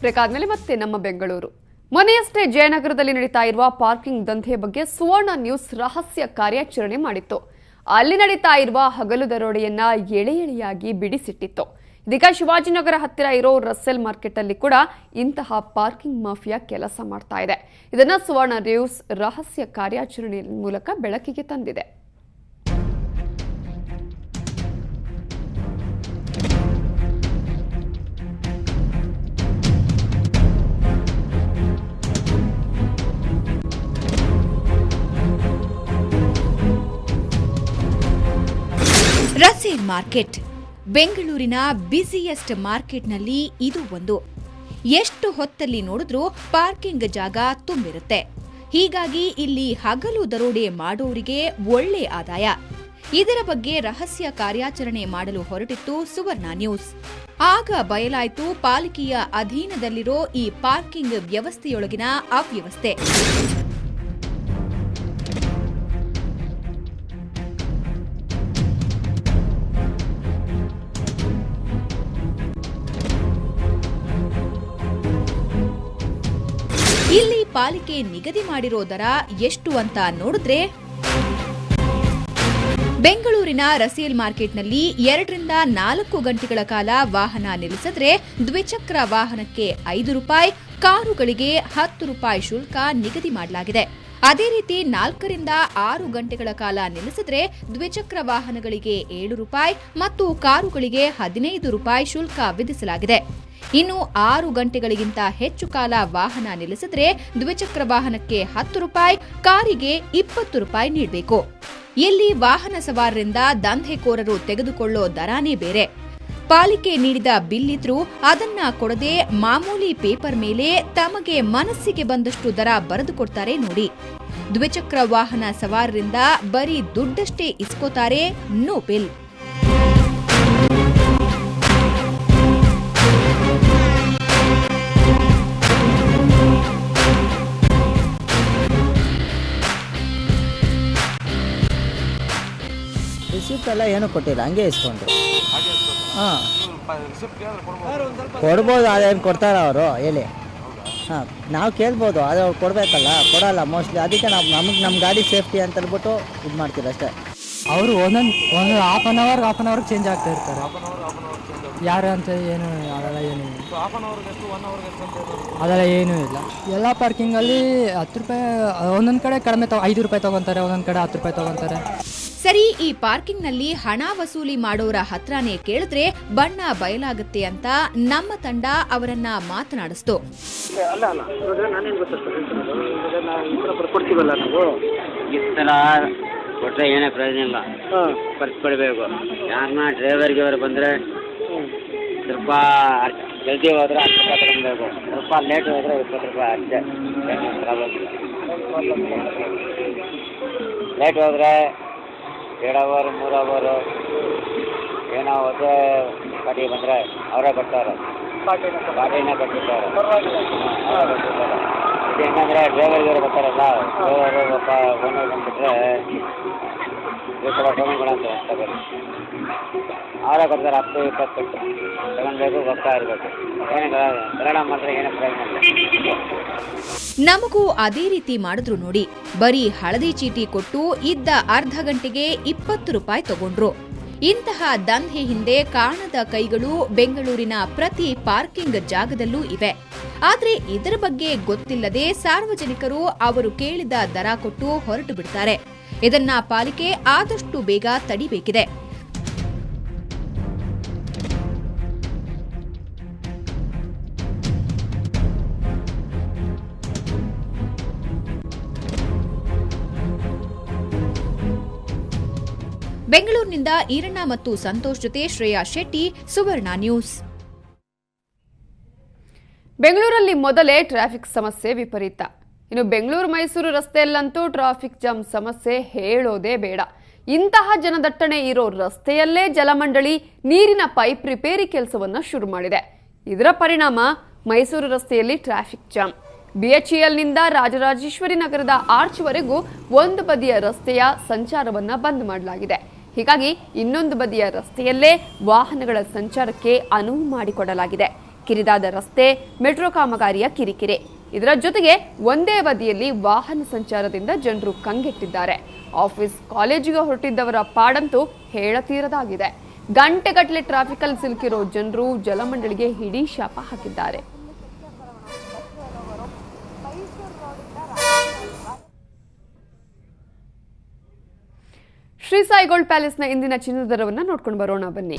Break ಆದ್ಮೇಲೆ ಮತ್ತೆ ನಮ್ಮ ಬೆಂಗಳೂರು. ಮೊನ್ನೆಯಷ್ಟೇ ಜಯನಗರದಲ್ಲಿ ನಡೀತಾ ಇರುವ ಪಾರ್ಕಿಂಗ್ ದಂಧೆ ಬಗ್ಗೆ ಸುವರ್ಣ ನ್ಯೂಸ್ ರಹಸ್ಯ ಕಾರ್ಯಾಚರಣೆ ಮಾಡಿತ್ತು. ಅಲ್ಲಿ ನಡೀತಾ ಇರುವ ಹಗಲು ದರೋಡೆಯನ್ನ ಎಳೆ ಎಳೆಯಾಗಿ ಬಿಡಿಸಿಟ್ಟಿತ್ತು. ಇದೀಗ ಶಿವಾಜಿನಗರ ಹತ್ತಿರ ಇರೋ ರಸೆಲ್ ಮಾರ್ಕೆಟ್ ಅಲ್ಲಿ ಕೂಡ ಇಂತಹ ಪಾರ್ಕಿಂಗ್ ಮಾಫಿಯಾ ಕೆಲಸ ಮಾಡ್ತಾ ಇದೆ. ಇದನ್ನ ಸುವರ್ಣ ನ್ಯೂಸ್ ರಹಸ್ಯ ಕಾರ್ಯಾಚರಣೆ ಮೂಲಕ ಬೆಳಕಿಗೆ ತಂದಿದೆ. ರಸೇಲ್ ಮಾರ್ಕೆಟ್ ಬೆಂಗಳೂರಿನ ಬ್ಯುಸಿಯೆಸ್ಟ್ ಮಾರ್ಕೆಟ್ನಲ್ಲಿ ಇದು ಒಂದು. ಎಷ್ಟು ಹೊತ್ತಲ್ಲಿ ನೋಡಿದ್ರೂ ಪಾರ್ಕಿಂಗ್ ಜಾಗ ತುಂಬಿರುತ್ತೆ. ಹೀಗಾಗಿ ಇಲ್ಲಿ ಹಗಲು ದರೋಡೆ ಮಾಡೋರಿಗೆ ಒಳ್ಳೆ ಆದಾಯ. ಇದರ ಬಗ್ಗೆ ರಹಸ್ಯ ಕಾರ್ಯಾಚರಣೆ ಮಾಡಲು ಹೊರಟಿತ್ತು ಸುವರ್ಣ ನ್ಯೂಸ್. ಆಗ ಬಯಲಾಯಿತು ಪಾಲಿಕೆಯ ಅಧೀನದಲ್ಲಿರೋ ಈ ಪಾರ್ಕಿಂಗ್ ವ್ಯವಸ್ಥೆಯೊಳಗಿನ ಅವ್ಯವಸ್ಥೆ. ಇಲ್ಲಿ ಪಾಲಿಕೆ ನಿಗದಿ ಮಾಡಿರೋ ದರ ಎಷ್ಟು ಅಂತ ನೋಡಿದ್ರೆ, ಬೆಂಗಳೂರಿನ ರಸೇಲ್ ಮಾರ್ಕೆಟ್ನಲ್ಲಿ 2 ರಿಂದ 4 ಗಂಟೆಗಳ ಕಾಲ ವಾಹನ ನಿಲ್ಲಿಸಿದ್ರೆ ದ್ವಿಚಕ್ರ ವಾಹನಕ್ಕೆ 5 ರೂಪಾಯಿ, ಕಾರುಗಳಿಗೆ 10 ರೂಪಾಯಿ ಶುಲ್ಕ ನಿಗದಿ ಮಾಡಲಾಗಿದೆ. ಅದೇ ರೀತಿ 4 ರಿಂದ 6 ಗಂಟೆಗಳ ಕಾಲ ನಿಲ್ಲಿಸಿದ್ರೆ ದ್ವಿಚಕ್ರ ವಾಹನಗಳಿಗೆ 7 ರೂಪಾಯಿ ಮತ್ತು ಕಾರುಗಳಿಗೆ 15 ರೂಪಾಯಿ ಶುಲ್ಕ ವಿಧಿಸಲಾಗಿದೆ. ಇನ್ನು 6 ಗಂಟೆಗಳಿಗಿಂತ ಹೆಚ್ಚು ಕಾಲ ವಾಹನ ನಿಲ್ಲಿಸಿದ್ರೆ ದ್ವಿಚಕ್ರ ವಾಹನಕ್ಕೆ 10 ರೂಪಾಯಿ, ಕಾರಿಗೆ 20 ರೂಪಾಯಿ ನೀಡಬೇಕು. ಇಲ್ಲಿ ವಾಹನ ಸವಾರರಿಂದ ದಂಧೆಕೋರರು ತೆಗೆದುಕೊಳ್ಳೋ ದರಾನೇ ಬೇರೆ. ಪಾಲಿಕೆ ನೀಡಿದ ಬಿಲ್ ಇದ್ರೂ ಅದನ್ನ ಕೊಡದೆ ಮಾಮೂಲಿ ಪೇಪರ್ ಮೇಲೆ ತಮಗೆ ಮನಸ್ಸಿಗೆ ಬಂದಷ್ಟು ದರ ಬರೆದುಕೊಡ್ತಾರೆ ನೋಡಿ. ದ್ವಿಚಕ್ರ ವಾಹನ ಸವಾರರಿಂದ ಬರೀ ದುಡ್ಡಷ್ಟೇ ಇಸ್ಕೋತಾರೆ, ನೋ ಬಿಲ್. ರಿಸಿಪ್ಟ್ ಎಲ್ಲ ಏನೂ ಕೊಟ್ಟಿಲ್ಲ, ಹಂಗೆ ಇಸ್ಕೊಂಡ್ರು. ಹಾಂ, ಕೊಡ್ಬೋದು. ಅದೇನು ಕೊಡ್ತಾರ ಅವರು ಹೇಳಿ? ಹಾಂ, ನಾವು ಕೇಳ್ಬೋದು, ಅದು ಅವ್ರು ಕೊಡಬೇಕಲ್ಲ, ಕೊಡಲ್ಲ ಮೋಸ್ಟ್ಲಿ. ಅದಕ್ಕೆ ನಮ್ಮ ಗಾಡಿ ಸೇಫ್ಟಿ ಅಂತ ಹೇಳ್ಬಿಟ್ಟು ಇದು ಮಾಡ್ತೀವಿ ಅಷ್ಟೇ. ಅವರು ಒಂದೊಂದು ಹಾಫ್ ಆನ್ ಅವರ್ಗೆ ಚೇಂಜ್ ಆಗ್ತಾ ಇರ್ತಾರೆ. ಯಾರು ಅಂತ ಏನು ಅದೆಲ್ಲ ಏನೂ ಅದೆಲ್ಲ ಏನೂ ಇಲ್ಲ. ಎಲ್ಲ ಪಾರ್ಕಿಂಗಲ್ಲಿ 10 ರೂಪಾಯಿ, ಒಂದೊಂದು ಕಡೆ ಕಡಿಮೆ 5 ರೂಪಾಯಿ ತೊಗೊತಾರೆ, ಒಂದೊಂದು ಕಡೆ 10 ರೂಪಾಯಿ ತೊಗೊತಾರೆ. ಸರಿ, ಈ ಪಾರ್ಕಿಂಗ್ನಲ್ಲಿ ಹಣ ವಸೂಲಿ ಮಾಡೋರ ಹತ್ರನೇ ಕೇಳಿದ್ರೆ ಬಣ್ಣ ಬಯಲಾಗುತ್ತೆ ಅಂತ ನಮ್ಮ ತಂಡ ಅವರನ್ನ ಮಾತನಾಡಿಸ್ತು. ಕೊಟ್ಟರೆ ಏನೇ ಪ್ರಯೋಜನ ಇಲ್ಲ, ಕೊಡಬೇಕು. ಯಾರನ್ನ ಡ್ರೈವರ್ಗೆ ಅವರು ಬಂದರೆ ಸ್ವಲ್ಪ ಜಲ್ದಿ ಹೋದ್ರೆ 10 ರೂಪಾಯಿ ತಗೊಬೇಕು, ಸ್ವಲ್ಪ ಲೇಟ್ ಹೋದರೆ 20 ರೂಪಾಯಿ ಅಷ್ಟೇ. ಪ್ರಾಬ್ಲಮ್ ಇಲ್ಲ. ಲೇಟ್ ಹೋದರೆ 2 ಅವರ್ 3 ಅವರು ಏನೋ ಒದ್ದೆ ಪಾರ್ಟಿ ಬಂದರೆ ಅವರೇ ಕೊಡ್ತಾರೆ, ಪಾರ್ಟಿನ ಕೊಟ್ಟಿರ್ತಾರೆ. ಇದು ಹೆಂಗಂದರೆ ಡ್ರೈವರ್ಗೆ ಬರ್ತಾರಲ್ಲ, ಡ್ರೈವರು ಒಬ್ಬ ಓನರ್ ಬಂದುಬಿಟ್ರೆ ಈ ಕಡೆ ಟೋಮನ್ಗಳು ಅಂತ ತಗೋರಿ, ಅವರೇ ಕೊಡ್ತಾರೆ. 10-20 ಕೊಟ್ಟು ತಗೊಳ್ಬೇಕು, ಹೋಗ್ತಾ ಇರಬೇಕು. ಏನೇ ಕನ್ನಡ ಮಾತ್ರ ಏನೇ ಪ್ರಯೋಜನ ಇಲ್ಲ. ನಮಗೂ ಅದೇ ರೀತಿ ಮಾಡಿದ್ರು ನೋಡಿ. ಬರೀ ಹಳದಿ ಚೀಟಿ ಕೊಟ್ಟು ಇದ್ದ ಅರ್ಧ ಗಂಟೆಗೆ 20 ರೂಪಾಯಿ ತಗೊಂಡ್ರು. ಇಂತಹ ದಂಧೆ ಹಿಂದೆ ಕಾಣದ ಕೈಗಳು ಬೆಂಗಳೂರಿನ ಪ್ರತಿ ಪಾರ್ಕಿಂಗ್ ಜಾಗದಲ್ಲೂ ಇವೆ. ಆದ್ರೆ ಇದರ ಬಗ್ಗೆ ಗೊತ್ತಿಲ್ಲದೆ ಸಾರ್ವಜನಿಕರು ಅವರು ಕೇಳಿದ ದರ ಕೊಟ್ಟು ಹೊರಟು ಬಿಡ್ತಾರೆ. ಇದನ್ನ ಪಾಲಿಕೆ ಆದಷ್ಟು ಬೇಗ ತಡಿಬೇಕಿದೆ. ಬೆಂಗಳೂರಿನಿಂದ ಈರಣ್ಣ ಮತ್ತು ಸಂತೋಷ್ ಜೊತೆ ಶ್ರೇಯಾ ಶೆಟ್ಟಿ, ಸುವರ್ಣ ನ್ಯೂಸ್. ಬೆಂಗಳೂರಲ್ಲಿ ಮೊದಲೇ ಟ್ರಾಫಿಕ್ ಸಮಸ್ಯೆ ವಿಪರೀತ. ಇನ್ನು ಬೆಂಗಳೂರು ಮೈಸೂರು ರಸ್ತೆಯಲ್ಲಂತೂ ಟ್ರಾಫಿಕ್ ಜಾಮ್ ಸಮಸ್ಯೆ ಹೇಳೋದೇ ಬೇಡ. ಇಂತಹ ಜನದಟ್ಟಣೆ ಇರೋ ರಸ್ತೆಯಲ್ಲೇ ಜಲಮಂಡಳಿ ನೀರಿನ ಪೈಪ್ ರಿಪೇರಿ ಕೆಲಸವನ್ನ ಶುರು ಮಾಡಿದೆ. ಇದರ ಪರಿಣಾಮ ಮೈಸೂರು ರಸ್ತೆಯಲ್ಲಿ ಟ್ರಾಫಿಕ್ ಜಾಮ್. ಬಿಎಚ್ಇಎಲ್ನಿಂದ ರಾಜರಾಜೇಶ್ವರಿ ನಗರದ ಆರ್ಚ್ವರೆಗೂ ಒಂದು ಬದಿಯ ರಸ್ತೆಯ ಸಂಚಾರವನ್ನ ಬಂದ್ ಮಾಡಲಾಗಿದೆ. ಹೀಗಾಗಿ ಇನ್ನೊಂದು ಬದಿಯ ರಸ್ತೆಯಲ್ಲೇ ವಾಹನಗಳ ಸಂಚಾರಕ್ಕೆ ಅನುವು ಮಾಡಿಕೊಡಲಾಗಿದೆ. ಕಿರಿದಾದ ರಸ್ತೆ, ಮೆಟ್ರೋ ಕಾಮಗಾರಿಯ ಕಿರಿಕಿರಿ. ಇದರ ಜೊತೆಗೆ ಒಂದೇ ಬದಿಯಲ್ಲಿ ವಾಹನ ಸಂಚಾರದಿಂದ ಜನರು ಕಂಗೆಟ್ಟಿದ್ದಾರೆ. ಆಫೀಸ್, ಕಾಲೇಜಿಗೆ ಹೊರಟಿದ್ದವರ ಪಾಡಂತೂ ಹೇಳತೀರದಾಗಿದೆ. ಗಂಟೆಗಟ್ಟಲೆ ಟ್ರಾಫಿಕ್ ಅಲ್ಲಿ ಸಿಲುಕಿರೋ ಜನರು ಜಲಮಂಡಳಿಗೆ ಹಿಡಿ ಶಾಪ ಹಾಕಿದ್ದಾರೆ. ಶ್ರೀ ಸಾಯಿ ಗೋಲ್ಡ್ ಪ್ಯಾಲೇಸ್ನ ಇಂದಿನ ಚಿನ್ನದ ದರವನ್ನು ನೋಡ್ಕೊಂಡು ಬರೋಣ ಬನ್ನಿ.